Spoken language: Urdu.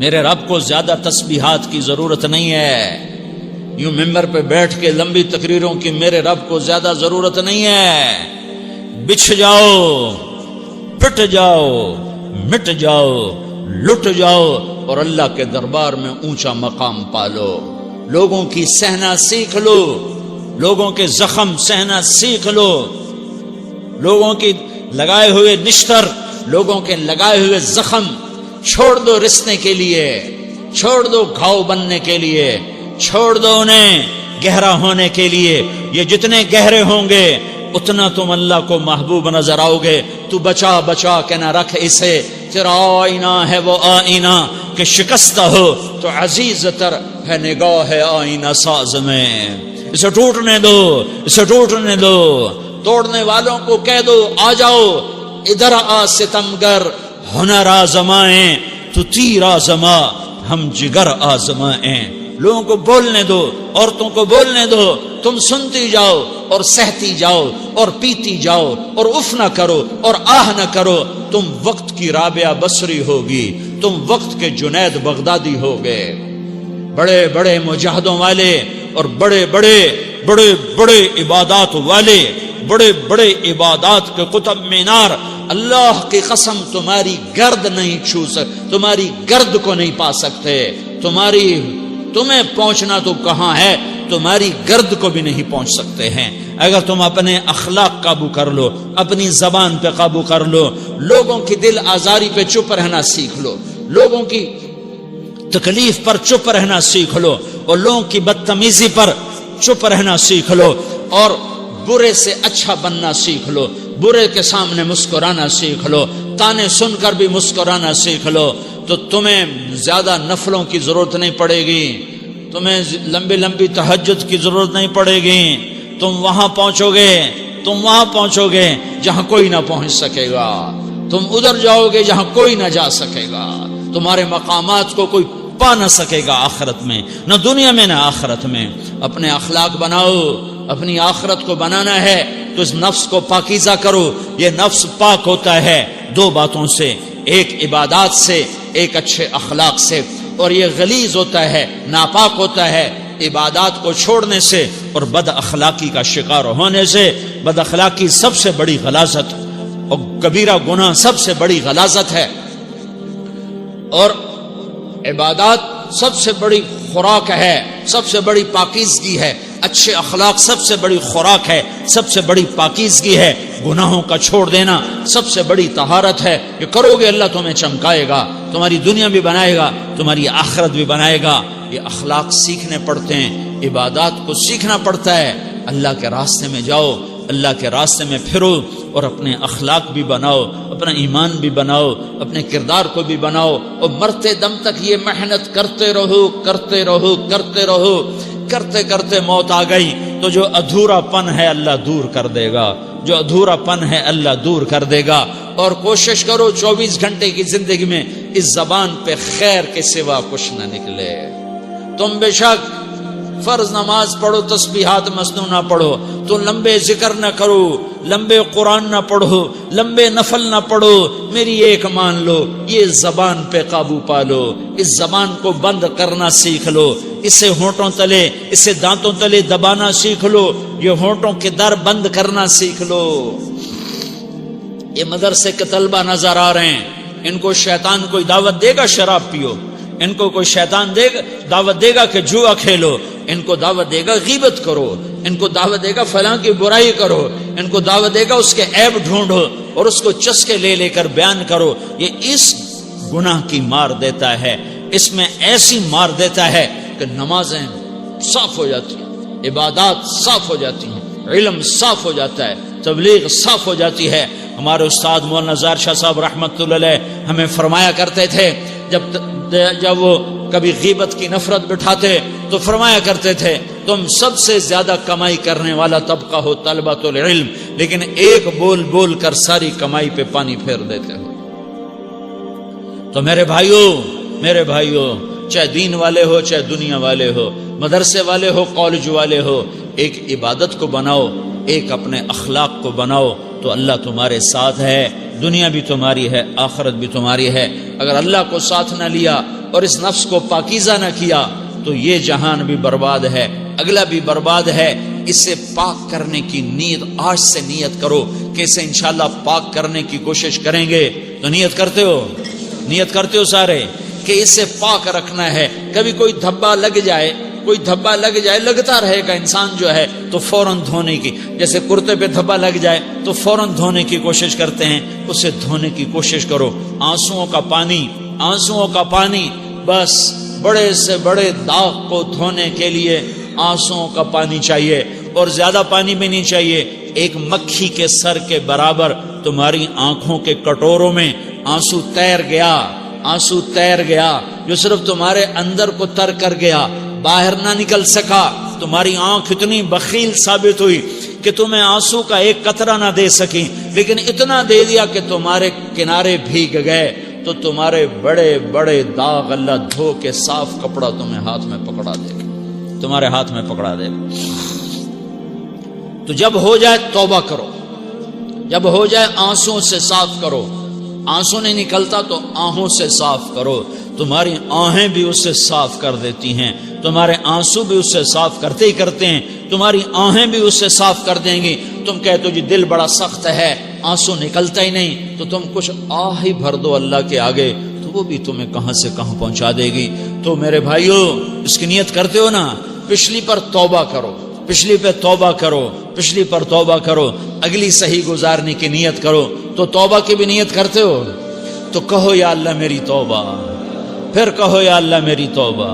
میرے رب کو زیادہ تسبیحات کی ضرورت نہیں ہے، یوں ممبر پہ بیٹھ کے لمبی تقریروں کی میرے رب کو زیادہ ضرورت نہیں ہے۔ بچھ جاؤ، پٹ جاؤ، مٹ جاؤ، لٹ جاؤ اور اللہ کے دربار میں اونچا مقام پالو۔ لوگوں کی سہنا سیکھ لو، لوگوں کے زخم سہنا سیکھ لو، لوگوں کی لگائے ہوئے نشتر، لوگوں کے لگائے ہوئے زخم چھوڑ دو رسنے کے لیے، چھوڑ دو گھاؤ بننے کے لیے، چھوڑ دو انہیں گہرا ہونے کے لیے۔ یہ جتنے گہرے ہوں گے اتنا تم اللہ کو محبوب نظر آؤ گے۔ تو بچا بچا کے نہ رکھ اسے، تیرا آئینہ ہے وہ آئینہ کہ شکستہ ہو تو عزیز تر ہے نگاہ آئینہ ساز میں۔ اسے ٹوٹنے دو، اسے ٹوٹنے دو۔ توڑنے والوں کو کہہ دو آ جاؤ ادھر آ ستمگر، ہنر آزمائیں تو تیر آزما، ہم جگر آزمائیں۔ لوگوں کو بولنے دو، عورتوں کو بولنے دو، تم سنتی جاؤ اور سہتی جاؤ اور پیتی جاؤ اور اف نہ کرو اور آہ نہ کرو۔ تم وقت کی رابعہ بصری ہوگی، تم وقت کے جنید بغدادی ہوگے۔ بڑے بڑے مجاہدوں والے اور بڑے بڑے بڑے بڑے عبادات والے، بڑے بڑے عبادات کے قطب مینار، اللہ کی قسم تمہاری گرد نہیں چھو سکتے، تمہاری گرد کو نہیں پا سکتے۔ تمہیں پہنچنا تو کہاں ہے، تمہاری گرد کو بھی نہیں پہنچ سکتے ہیں۔ اگر تم اپنے اخلاق قابو کر لو، اپنی زبان پہ قابو کر لو، لوگوں کی دل آزاری پہ چپ رہنا سیکھ لو، لوگوں کی تکلیف پر چپ رہنا سیکھ لو اور لوگوں کی بدتمیزی پر چپ رہنا سیکھ لو اور برے سے اچھا بننا سیکھ لو، برے کے سامنے مسکرانا سیکھ لو، تانے سن کر بھی مسکرانا سیکھ لو، تو تمہیں زیادہ نفلوں کی ضرورت نہیں پڑے گی، تمہیں لمبی لمبی تہجد کی ضرورت نہیں پڑے گی۔ تم وہاں پہنچو گے جہاں کوئی نہ پہنچ سکے گا، تم ادھر جاؤ گے جہاں کوئی نہ جا سکے گا، تمہارے مقامات کو کوئی پا نہ سکے گا آخرت میں، نہ دنیا میں نہ آخرت میں۔ اپنے اخلاق بناؤ، اپنی آخرت کو بنانا ہے تو اس نفس کو پاکیزہ کرو۔ یہ نفس پاک ہوتا ہے دو باتوں سے، ایک عبادات سے، ایک اچھے اخلاق سے، اور یہ غلیظ ہوتا ہے، ناپاک ہوتا ہے عبادات کو چھوڑنے سے اور بد اخلاقی کا شکار ہونے سے۔ بد اخلاقی سب سے بڑی غلاظت اور کبیرہ گناہ سب سے بڑی غلاظت ہے، اور عبادات سب سے بڑی خوراک ہے، سب سے بڑی پاکیزگی ہے۔ اچھے اخلاق سب سے بڑی خوراک ہے، سب سے بڑی پاکیزگی ہے۔ گناہوں کا چھوڑ دینا سب سے بڑی طہارت ہے۔ یہ کرو گے اللہ تمہیں چمکائے گا، تمہاری دنیا بھی بنائے گا، تمہاری آخرت بھی بنائے گا۔ یہ اخلاق سیکھنے پڑتے ہیں، عبادات کو سیکھنا پڑتا ہے۔ اللہ کے راستے میں جاؤ، اللہ کے راستے میں پھرو اور اپنے اخلاق بھی بناؤ، اپنا ایمان بھی بناؤ، اپنے کردار کو بھی بناؤ، اور مرتے دم تک یہ محنت کرتے رہو کرتے رہو کرتے رہو۔ کرتے کرتے موت آ گئی تو جو ادھورا پن ہے اللہ دور کر دے گا، جو ادھورا پن ہے اللہ دور کر دے گا۔ اور کوشش کرو 24 گھنٹے کی زندگی میں اس زبان پہ خیر کے سوا کچھ نہ نکلے۔ تم بے شک فرض نماز پڑھو، تسبیحات مسنون نہ پڑھو، تو لمبے ذکر نہ کرو، لمبے قرآن نہ پڑھو، لمبے نفل نہ پڑھو، میری ایک مان لو، یہ زبان پہ قابو پالو، اس زبان کو بند کرنا سیکھ لو، اسے ہونٹوں تلے، اسے دانتوں تلے دبانا سیکھ لو، یہ ہونٹوں کے در بند کرنا سیکھ لو۔ یہ مدرسے کے طلبہ نظر آ رہے ہیں، ان کو شیطان کوئی دعوت دے گا شراب پیو، ان کو کوئی شیطان دعوت دے گا کہ جوا کھیلو، ان کو دعوت دے گا غیبت کرو، ان کو دعوت دے گا فلاں کی برائی کرو، ان کو دعوت دے گا اس کے عیب ڈھونڈو اور اس کو چسکے لے لے کر بیان کرو۔ یہ اس گناہ کی مار دیتا ہے، اس میں ایسی مار دیتا ہے کہ نمازیں صاف ہو جاتی ہیں، عبادات صاف ہو جاتی ہیں، علم صاف ہو جاتا ہے، تبلیغ صاف ہو جاتی ہے۔ ہمارے استاد مولانا زار شاہ صاحب رحمۃ اللہ علیہ ہمیں فرمایا کرتے تھے، جب وہ کبھی غیبت کی نفرت بٹھاتے تو فرمایا کرتے تھے تم سب سے زیادہ کمائی کرنے والا طبقہ ہو طلبۃ العلم، لیکن ایک بول بول کر ساری کمائی پہ پانی پھیر دیتے ہو۔ تو میرے بھائیوں چاہے دین والے ہو چاہے دنیا والے ہو، مدرسے والے ہو کالج والے ہو، ایک عبادت کو بناؤ، ایک اپنے اخلاق کو بناؤ، تو اللہ تمہارے ساتھ ہے، دنیا بھی تمہاری ہے، آخرت بھی تمہاری ہے۔ اگر اللہ کو ساتھ نہ لیا اور اس نفس کو پاکیزہ نہ کیا تو یہ جہان بھی برباد ہے، اگلا بھی برباد ہے۔ اسے پاک کرنے کی نیت آج سے نیت کرو کہ اسے انشاءاللہ پاک کرنے کی کوشش کریں گے۔ تو نیت کرتے ہو؟ نیت کرتے ہو سارے کہ اسے پاک رکھنا ہے۔ کبھی کوئی دھبا لگ جائے، کوئی دھبا لگ جائے، لگتا رہے گا انسان جو ہے تو فوراً دھونے کی، جیسے کرتے پہ دھبا لگ جائے تو فوراً دھونے کی کوشش کرتے ہیں، اسے دھونے کی کوشش کرو۔ آنسوؤں کا پانی، آنسوؤں کا پانی، بس بڑے سے بڑے داغ کو دھونے کے لیے آنسوؤں کا پانی چاہیے، اور زیادہ پانی بھی نہیں چاہیے۔ ایک مکھی کے سر کے برابر تمہاری آنکھوں کے کٹوروں میں آنسو تیر گیا، آنسو تیر گیا جو صرف تمہارے اندر کو تر کر گیا، باہر نہ نکل سکا۔ تمہاری آنکھ اتنی بخیل ثابت ہوئی کہ تمہیں آنسو کا ایک قطرہ نہ دے سکی، لیکن اتنا دے دیا کہ تمہارے کنارے بھیگ گئے۔ تو تمہارے بڑے بڑے داغ اللہ دھو کے صاف کپڑا تمہیں ہاتھ میں پکڑا دے گا، تمہارے ہاتھ میں پکڑا دے گا۔ تو جب ہو جائے توبہ کرو، جب ہو جائے آنسوں سے صاف کرو۔ آنسو نہیں نکلتا تو آہوں سے صاف کرو، تمہاری آہیں بھی اس سے صاف کر دیتی ہیں، تمہارے آنسو بھی اس سے صاف کرتے ہی کرتے ہیں، تمہاری آہیں بھی اس سے صاف کر دیں گی۔ تم کہتے ہو جی دل بڑا سخت ہے، آنسو نکلتا ہی نہیں، تو تم کچھ آہ ہی بھر دو اللہ کے آگے، تو وہ بھی تمہیں کہاں سے کہاں پہنچا دے گی۔ تو میرے بھائیو اس کی نیت کرتے ہو نا، پچھلی پر توبہ کرو، پچھلی پہ توبہ کرو، پچھلی پر توبہ کرو، اگلی صحیح گزارنے کی نیت کرو۔ تو توبہ کی بھی نیت کرتے ہو تو کہو یا اللہ میری توبہ، پھر کہو یا اللہ میری توبہ۔